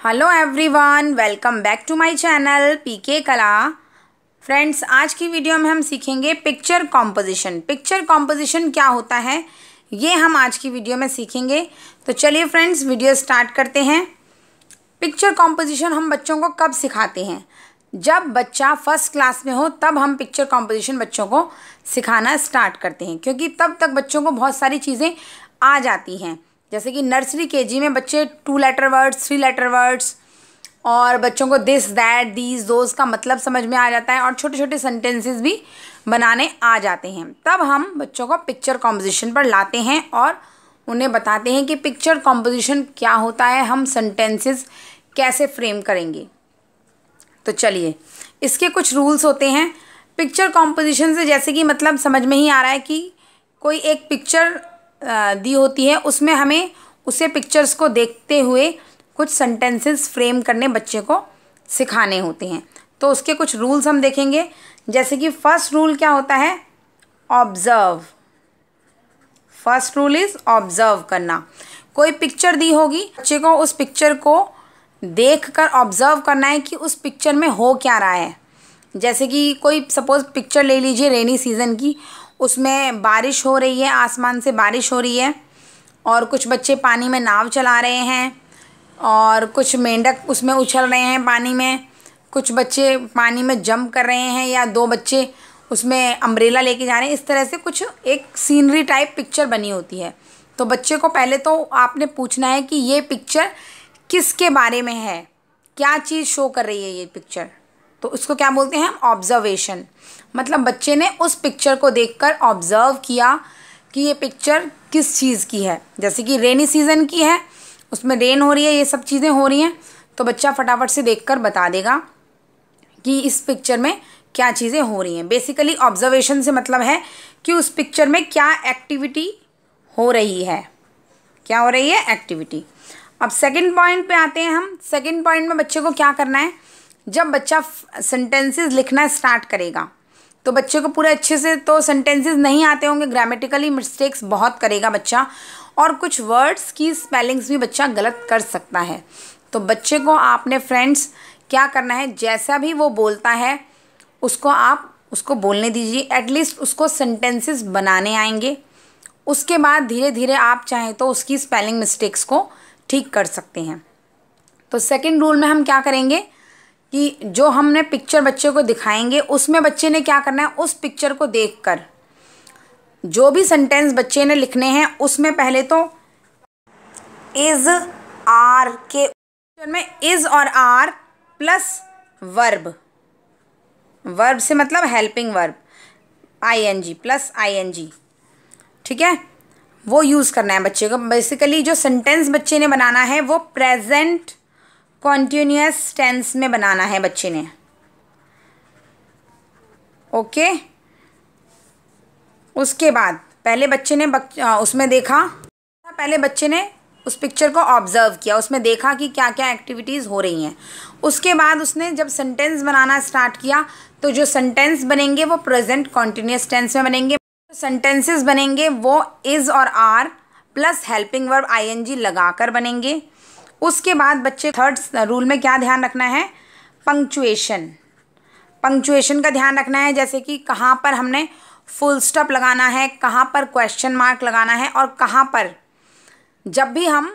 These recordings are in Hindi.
Hello everyone, welcome back to my channel PK Kala. Friends, आज की वीडियो में हम सीखेंगे पिक्चर कॉम्पोजिशन। पिक्चर कॉम्पोजिशन क्या होता है ये हम आज की वीडियो में सीखेंगे। तो चलिए फ्रेंड्स, वीडियो स्टार्ट करते हैं। पिक्चर कॉम्पोजिशन हम बच्चों को कब सिखाते हैं? जब बच्चा फर्स्ट क्लास में हो तब हम पिक्चर कॉम्पोजिशन बच्चों को सिखाना स्टार्ट करते हैं, क्योंकि तब तक बच्चों को बहुत सारी चीज़ें आ जाती हैं। जैसे कि नर्सरी केजी में बच्चे 2 लेटर वर्ड्स, 3 लेटर वर्ड्स और बच्चों को दिस दैट दीज दोज का मतलब समझ में आ जाता है और छोटे छोटे सेंटेंसेस भी बनाने आ जाते हैं। तब हम बच्चों को पिक्चर कॉम्पोजिशन पर लाते हैं और उन्हें बताते हैं कि पिक्चर कॉम्पोजिशन क्या होता है, हम सेंटेंसेस कैसे फ्रेम करेंगे। तो चलिए, इसके कुछ रूल्स होते हैं पिक्चर कॉम्पोजिशन से। जैसे कि मतलब समझ में ही आ रहा है कि कोई एक पिक्चर दी होती है, उसमें हमें उसे पिक्चर्स को देखते हुए कुछ सेंटेंसेस फ्रेम करने बच्चे को सिखाने होते हैं। तो उसके कुछ रूल्स हम देखेंगे। जैसे कि फर्स्ट रूल क्या होता है? Observe. First rule is observe करना। कोई पिक्चर दी होगी, बच्चे को उस पिक्चर को देखकर ऑब्जर्व करना है कि उस पिक्चर में हो क्या रहा है। जैसे कि कोई सपोज पिक्चर ले लीजिए रेनी सीज़न की, उसमें बारिश हो रही है, आसमान से बारिश हो रही है और कुछ बच्चे पानी में नाव चला रहे हैं और कुछ मेंढक उसमें उछल रहे हैं पानी में, कुछ बच्चे पानी में जंप कर रहे हैं या 2 बच्चे उसमें अम्ब्रेला लेके जा रहे हैं। इस तरह से कुछ एक सीनरी टाइप पिक्चर बनी होती है। तो बच्चे को पहले तो आपने पूछना है कि ये पिक्चर किसके बारे में है, क्या चीज़ शो कर रही है ये पिक्चर। तो उसको क्या बोलते हैं? ऑब्जर्वेशन। मतलब बच्चे ने उस पिक्चर को देखकर ऑब्जर्व किया कि ये पिक्चर किस चीज़ की है। जैसे कि रेनी सीज़न की है, उसमें रेन हो रही है, ये सब चीज़ें हो रही हैं, तो बच्चा फटाफट से देखकर बता देगा कि इस पिक्चर में क्या चीज़ें हो रही हैं। बेसिकली ऑब्जर्वेशन से मतलब है कि उस पिक्चर में क्या एक्टिविटी हो रही है, क्या हो रही है एक्टिविटी। अब सेकंड पॉइंट पे आते हैं हम। सेकंड पॉइंट में बच्चे को क्या करना है? जब बच्चा सेंटेंसेस लिखना स्टार्ट करेगा तो बच्चे को पूरे अच्छे से तो सेंटेंसेस नहीं आते होंगे, ग्रामेटिकली मिस्टेक्स बहुत करेगा बच्चा और कुछ वर्ड्स की स्पेलिंग्स भी बच्चा गलत कर सकता है। तो बच्चे को आपने फ्रेंड्स क्या करना है, जैसा भी वो बोलता है उसको आप उसको बोलने दीजिए। एटलीस्ट उसको सेंटेंसेस बनाने आएंगे। उसके बाद धीरे धीरे आप चाहें तो उसकी स्पेलिंग मिस्टेक्स को ठीक कर सकते हैं। तो सेकंड रूल में हम क्या करेंगे कि जो हमने पिक्चर बच्चे को दिखाएंगे उसमें बच्चे ने क्या करना है, उस पिक्चर को देखकर जो भी सेंटेंस बच्चे ने लिखने हैं उसमें पहले तो इज आर के में इज और आर प्लस वर्ब। वर्ब से मतलब helping verb, ING plus ING, ठीक है, वो यूज़ करना है बच्चे को। बेसिकली जो सेंटेंस बच्चे ने बनाना है वो प्रेजेंट कॉन्टिन्यूअस टेंस में बनाना है बच्चे ने। ओके। उसके बाद पहले बच्चे ने उसमें देखा, पहले बच्चे ने उस पिक्चर को ऑब्जर्व किया, उसमें देखा कि क्या क्या एक्टिविटीज़ हो रही हैं। उसके बाद उसने जब सेंटेंस बनाना स्टार्ट किया तो जो सेंटेंस बनेंगे वो प्रेजेंट कॉन्टिन्यूअस टेंस में बनेंगे। सेंटेंसेस बनेंगे वो इज़ और are plus helping verb ING लगाकर बनेंगे। उसके बाद बच्चे थर्ड रूल में क्या ध्यान रखना है? पंक्चुएशन। पंक्चुएशन का ध्यान रखना है। जैसे कि कहाँ पर हमने फुल स्टॉप लगाना है, कहाँ पर क्वेश्चन मार्क लगाना है और कहाँ पर जब भी हम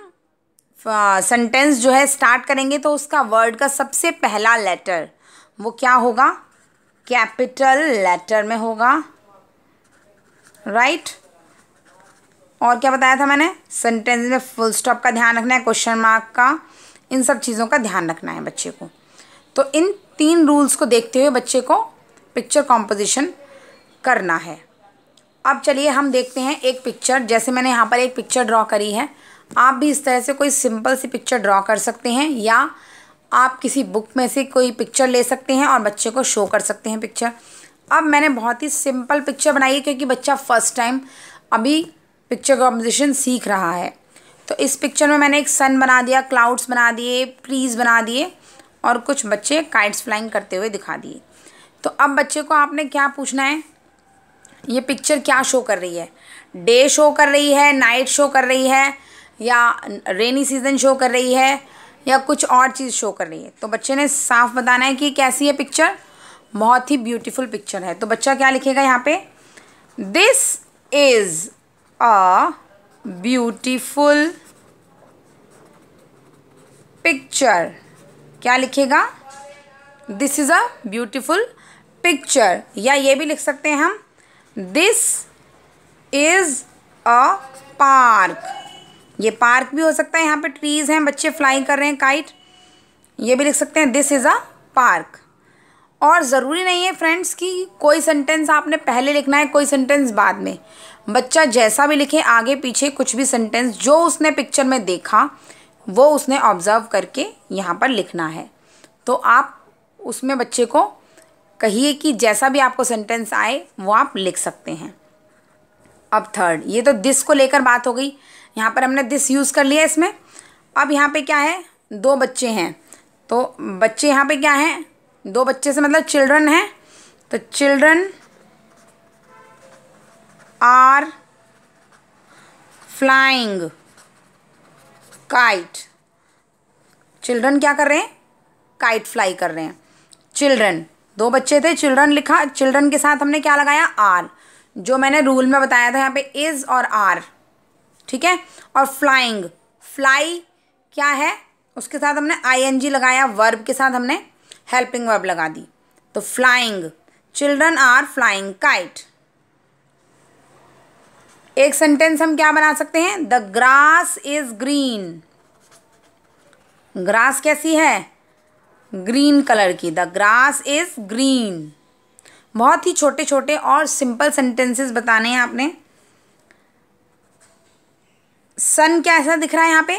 सेंटेंस जो है स्टार्ट करेंगे तो उसका वर्ड का सबसे पहला लेटर वो क्या होगा? कैपिटल लेटर में होगा, राइट। और क्या बताया था मैंने? सेंटेंस में फुल स्टॉप का ध्यान रखना है, क्वेश्चन मार्क का, इन सब चीज़ों का ध्यान रखना है बच्चे को। तो इन 3 रूल्स को देखते हुए बच्चे को पिक्चर कॉम्पोजिशन करना है। अब चलिए हम देखते हैं एक पिक्चर। जैसे मैंने यहाँ पर एक पिक्चर ड्रॉ करी है, आप भी इस तरह से कोई सिंपल सी पिक्चर ड्रॉ कर सकते हैं या आप किसी बुक में से कोई पिक्चर ले सकते हैं और बच्चे को शो कर सकते हैं पिक्चर। अब मैंने बहुत ही सिंपल पिक्चर बनाई है क्योंकि बच्चा फर्स्ट टाइम अभी पिक्चर कॉम्पोजिशन सीख रहा है। तो इस पिक्चर में मैंने एक सन बना दिया, क्लाउड्स बना दिए, ट्रीज़ बना दिए और कुछ बच्चे काइट्स फ्लाइंग करते हुए दिखा दिए। तो अब बच्चे को आपने क्या पूछना है, ये पिक्चर क्या शो कर रही है? डे शो कर रही है, नाइट शो कर रही है या रेनी सीज़न शो कर रही है या कुछ और चीज़ शो कर रही है। तो बच्चे ने साफ बताना है कि कैसी है पिक्चर, बहुत ही ब्यूटीफुल पिक्चर है। तो बच्चा क्या लिखेगा यहाँ पे, this is a beautiful picture. क्या लिखेगा, this is a beautiful picture. या ये भी लिख सकते हैं हम, दिस इज़ अ पार्क। ये पार्क भी हो सकता है, यहाँ पे ट्रीज़ हैं, बच्चे फ्लाई कर रहे हैं काइट, ये भी लिख सकते हैं दिस इज़ अ पार्क। और ज़रूरी नहीं है फ्रेंड्स कि कोई सेंटेंस आपने पहले लिखना है, कोई सेंटेंस बाद में। बच्चा जैसा भी लिखे, आगे पीछे कुछ भी सेंटेंस जो उसने पिक्चर में देखा वो उसने ऑब्ज़र्व करके यहाँ पर लिखना है। तो आप उसमें बच्चे को कहिए कि जैसा भी आपको सेंटेंस आए वो आप लिख सकते हैं। अब थर्ड, ये तो दिस को लेकर बात हो गई, यहाँ पर हमने दिस यूज़ कर लिया इसमें। अब यहाँ पे क्या है, दो बच्चे हैं, तो बच्चे यहाँ पे क्या हैं, दो बच्चे से मतलब चिल्ड्रन हैं। तो children are flying kite. Children क्या कर रहे हैं, काइट फ्लाई कर रहे हैं। चिल्ड्रन, दो बच्चे थे, चिल्ड्रन लिखा, चिल्ड्रन के साथ हमने क्या लगाया, आर, जो मैंने रूल में बताया था यहाँ पे इज़ और आर, ठीक है। और फ्लाइंग, फ्लाई क्या है, उसके साथ हमने आईएनजी लगाया, वर्ब के साथ हमने हेल्पिंग वर्ब लगा दी। तो flying, children are flying kite. एक सेंटेंस हम क्या बना सकते हैं, the grass is green. Grass कैसी है, ग्रीन कलर की, द ग्रास इज ग्रीन। बहुत ही छोटे छोटे और सिंपल सेंटेंसेस बताने हैं आपने। सन कैसा दिख रहा है यहाँ पे,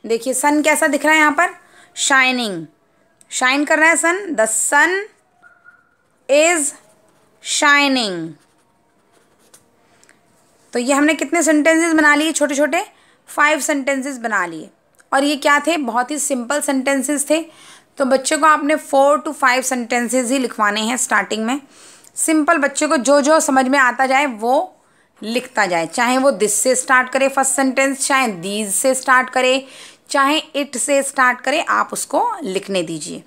देखिए सन कैसा दिख रहा है यहाँ पर, शाइनिंग, शाइन कर रहा है सन, द सन इज शाइनिंग। तो ये हमने कितने सेंटेंसेस बना लिए, छोटे छोटे 5 सेंटेंसेस बना लिए। और ये क्या थे, बहुत ही सिंपल सेंटेंसेस थे। तो बच्चे को आपने 4 to 5 सेंटेंसेस ही लिखवाने हैं स्टार्टिंग में। सिंपल, बच्चे को जो जो समझ में आता जाए वो लिखता जाए, चाहे वो दिस से स्टार्ट करे फर्स्ट सेंटेंस, चाहे दीज से स्टार्ट करे, चाहे इट से स्टार्ट करे, आप उसको लिखने दीजिए।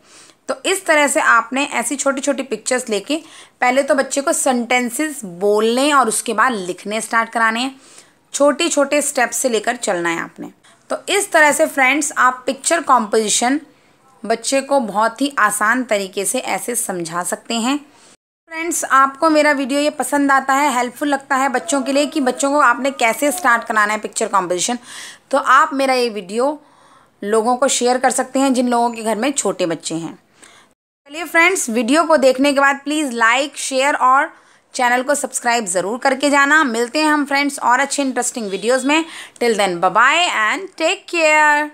तो इस तरह से आपने ऐसी छोटी छोटी पिक्चर्स लेके पहले तो बच्चे को सेंटेंसेस बोलने और उसके बाद लिखने स्टार्ट कराने हैं। छोटे छोटे स्टेप्स से लेकर चलना है आपने। तो इस तरह से फ्रेंड्स आप पिक्चर कॉम्पोजिशन बच्चे को बहुत ही आसान तरीके से ऐसे समझा सकते हैं। फ्रेंड्स, आपको मेरा वीडियो ये पसंद आता है, हेल्पफुल लगता है बच्चों के लिए कि बच्चों को आपने कैसे स्टार्ट कराना है पिक्चर कॉम्पोजिशन, तो आप मेरा ये वीडियो लोगों को शेयर कर सकते हैं जिन लोगों के घर में छोटे बच्चे हैं। चलिए फ्रेंड्स, वीडियो को देखने के बाद प्लीज़ लाइक, शेयर और चैनल को सब्सक्राइब ज़रूर करके जाना। मिलते हैं हम फ्रेंड्स और अच्छे इंटरेस्टिंग वीडियोज़ में। Till then bye bye and take care.